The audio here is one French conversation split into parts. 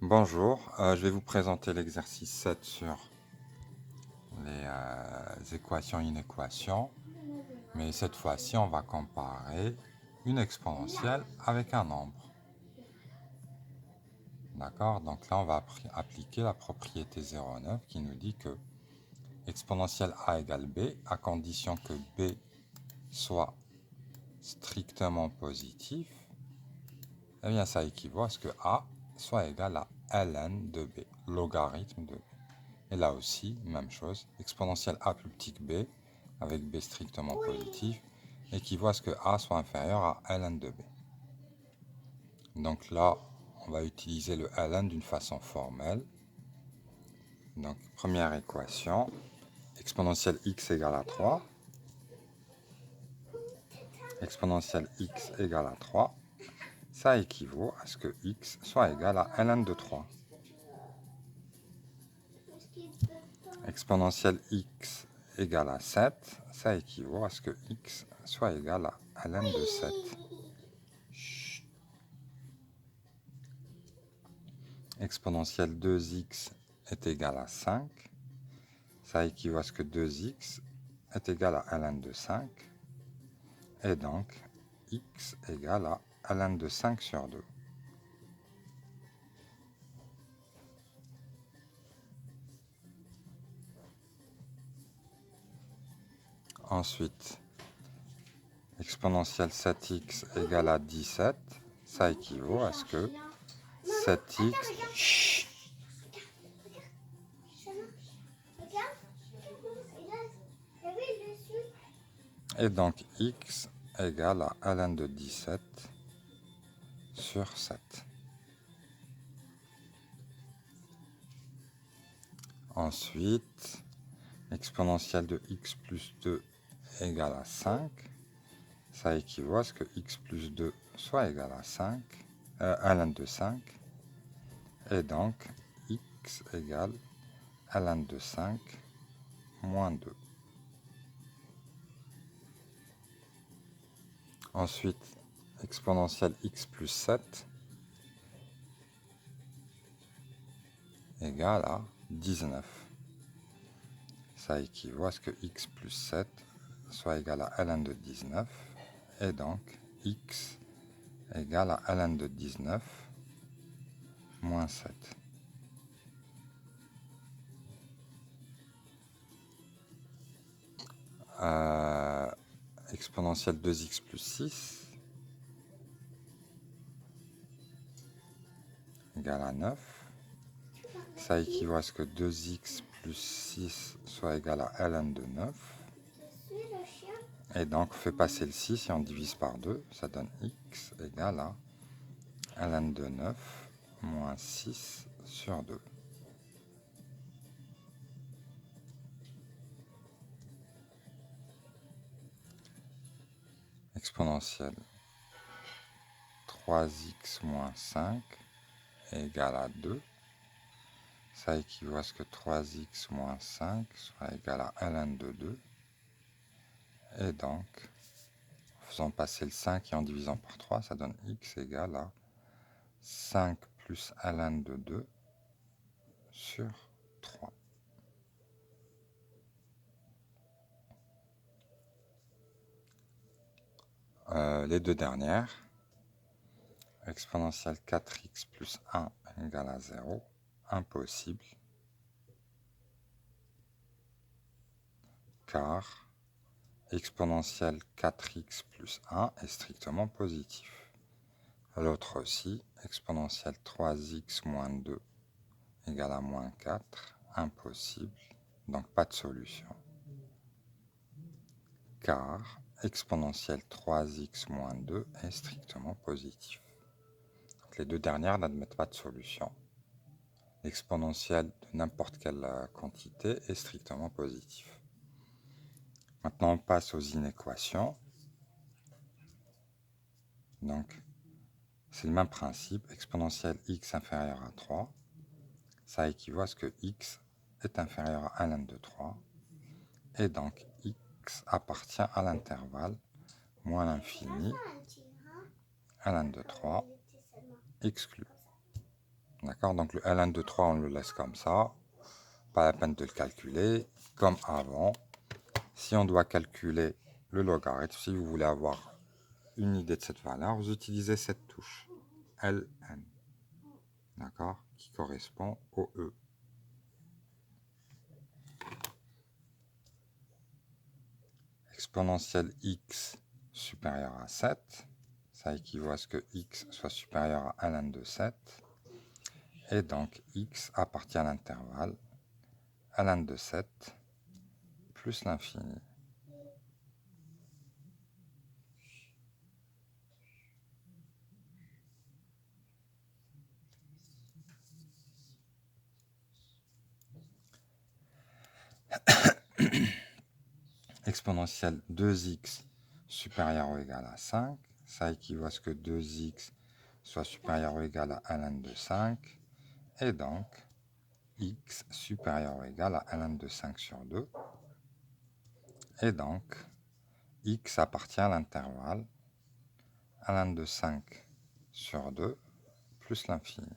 Bonjour, je vais vous présenter l'exercice 7 sur les équations inéquations, mais cette fois-ci on va comparer une exponentielle avec un nombre. D'accord? Donc là on va appliquer la propriété 0,9 qui nous dit que exponentielle a égale b à condition que b soit strictement positif. Eh bien ça équivaut à ce que a soit égal à ln de b, logarithme de b. Et là aussi, même chose, exponentielle a plus petit que b, avec b strictement positif, équivaut à ce que a soit inférieur à ln de b. Donc là, on va utiliser le ln d'une façon formelle. Donc, première équation, exponentielle x égale à 3. Exponentielle x égale à 3, ça équivaut à ce que x soit égal à ln de 3. Exponentielle x égale à 7, ça équivaut à ce que x soit égal à ln de 7. Exponentielle 2x est égal à 5, ça équivaut à ce que 2x est égal à ln de 5, et donc x égale à ln de 5 sur 2. Ensuite, exponentielle 7x égale à 17, ça équivaut à ce que 7x... Et donc x égale à ln de 17 sur 7. Ensuite, exponentielle de x plus 2 égale à 5. Ça équivaut à ce que x plus 2 soit égal à 5, ln de 5. Et donc, x égale ln de 5 moins 2. Ensuite, exponentielle x plus 7 égale à 19. Ça équivaut à ce que x plus 7 soit égal à ln de 19. Et donc, x égale à ln de 19 moins 7. Exponentielle 2x plus 6 égale à 9. Ça équivaut à ce que 2x plus 6 soit égal à ln de 9. Et donc, on fait passer le 6 et on divise par 2. Ça donne x égale à ln de 9 moins 6 sur 2. Exponentielle 3x moins 5 égale à 2. Ça équivaut à ce que 3x moins 5 soit égal à ln de 2. Et donc, en faisant passer le 5 et en divisant par 3, ça donne x égale à 5 plus ln de 2 sur 3. Les deux dernières, exponentielle 4x plus 1 égale à 0, impossible, car exponentielle 4x plus 1 est strictement positif. L'autre aussi, exponentielle 3x moins 2 égale à moins 4, impossible, donc pas de solution. Car exponentielle 3x moins 2 est strictement positif. Donc les deux dernières n'admettent pas de solution. L'exponentielle de n'importe quelle quantité est strictement positif. Maintenant, on passe aux inéquations. Donc, c'est le même principe. Exponentielle x inférieure à 3, ça équivaut à ce que x est inférieur à ln de 3. Et donc, x appartient à l'intervalle moins l'infini, ln de 3, exclu. D'accord? Donc le ln de 3, on le laisse comme ça. Pas la peine de le calculer. Comme avant, si on doit calculer le logarithme, si vous voulez avoir une idée de cette valeur, vous utilisez cette touche, ln. D'accord? Qui correspond au E. Exponentielle x supérieur à 7, ça équivaut à ce que x soit supérieur à ln de 7, et donc x appartient à l'intervalle ln de 7 plus l'infini. Exponentielle 2x supérieur ou égal à 5, ça équivaut à ce que 2x soit supérieur ou égal à ln de 5, et donc x supérieur ou égal à ln de 5 sur 2, et donc x appartient à l'intervalle ln de 5 sur 2 plus l'infini.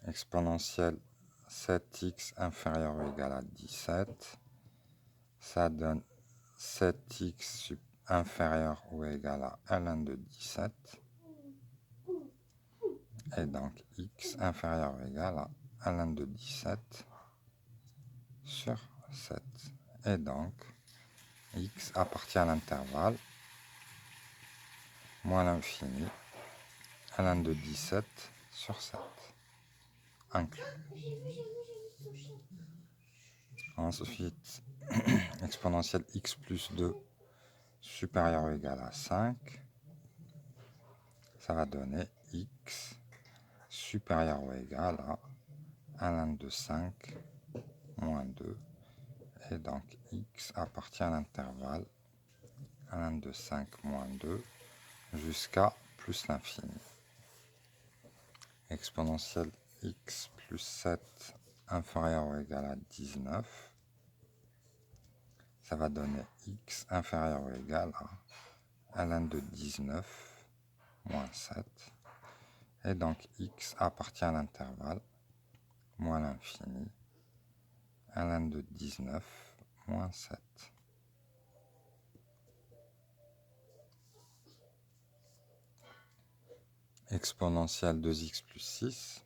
Exponentielle 7x inférieur ou égal à 17, ça donne 7x inférieur ou égal à ln de 17, et donc x inférieur ou égal à ln de 17 sur 7. Et donc x appartient à l'intervalle moins l'infini ln de 17 sur 7 inclus. Ensuite, exponentielle x plus 2 supérieur ou égal à 5, ça va donner x supérieur ou égal à ln de 5 moins 2, et donc x appartient à l'intervalle ln de 5 moins 2 jusqu'à plus l'infini. Exponentielle x plus 7 inférieur ou égal à 19, ça va donner x inférieur ou égal à ln de 19 moins 7, et donc x appartient à l'intervalle moins l'infini ln de 19 moins 7. Exponentielle 2x plus 6,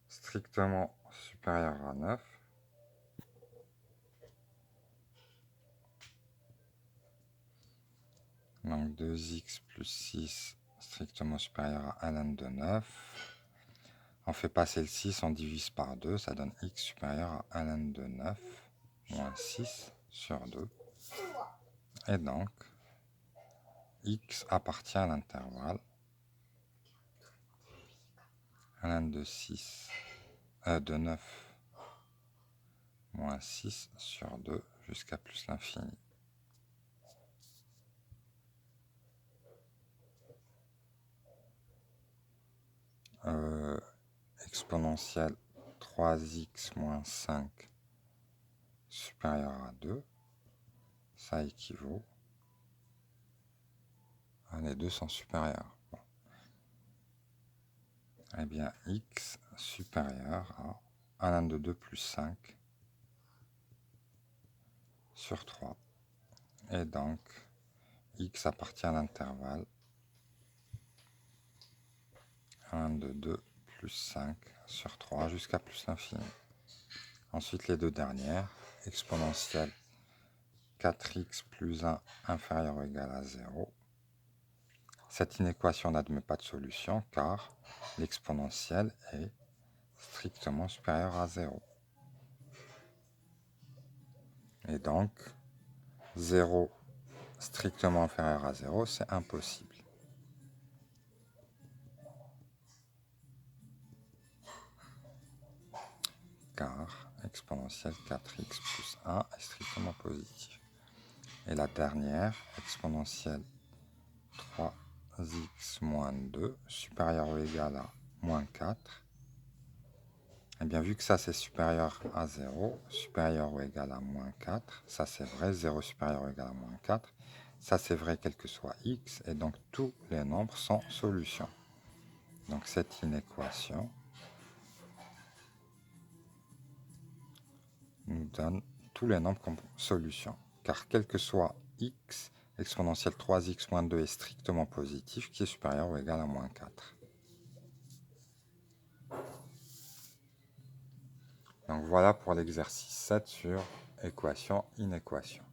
strictement supérieur à 9, donc 2x plus 6 strictement supérieur à ln de 9. On fait passer le 6, on divise par 2, ça donne x supérieur à ln de 9 moins 6 sur 2. Et donc, x appartient à l'intervalle ln de 6, de 9 moins 6 sur 2 jusqu'à plus l'infini. Exponentielle 3x moins 5 supérieur à 2, ça équivaut à les deux sont supérieurs. Bon. Eh bien, x supérieur à ln de 2 plus 5 sur 3. Et donc, x appartient à l'intervalle ln de 2 plus 5 sur 3 jusqu'à plus l'infini. Ensuite, les deux dernières, exponentielle 4x plus 1 inférieur ou égal à 0. Cette inéquation n'admet pas de solution car l'exponentielle est strictement supérieure à 0. Et donc, 0 strictement inférieur à 0, c'est impossible. Car exponentielle 4x plus 1 est strictement positif. Et la dernière, exponentielle 3x moins 2 supérieur ou égal à moins 4. Et bien vu que ça c'est supérieur à 0, supérieur ou égal à moins 4, ça c'est vrai, 0 supérieur ou égal à moins 4, Ça, c'est vrai quel que soit x, et donc tous les nombres sont solutions. Donc cette inéquation nous donne tous les nombres comme solution. Car quel que soit x, exponentielle 3x moins 2 est strictement positif, qui est supérieur ou égal à moins 4. Donc voilà pour l'exercice 7 sur équation, inéquation.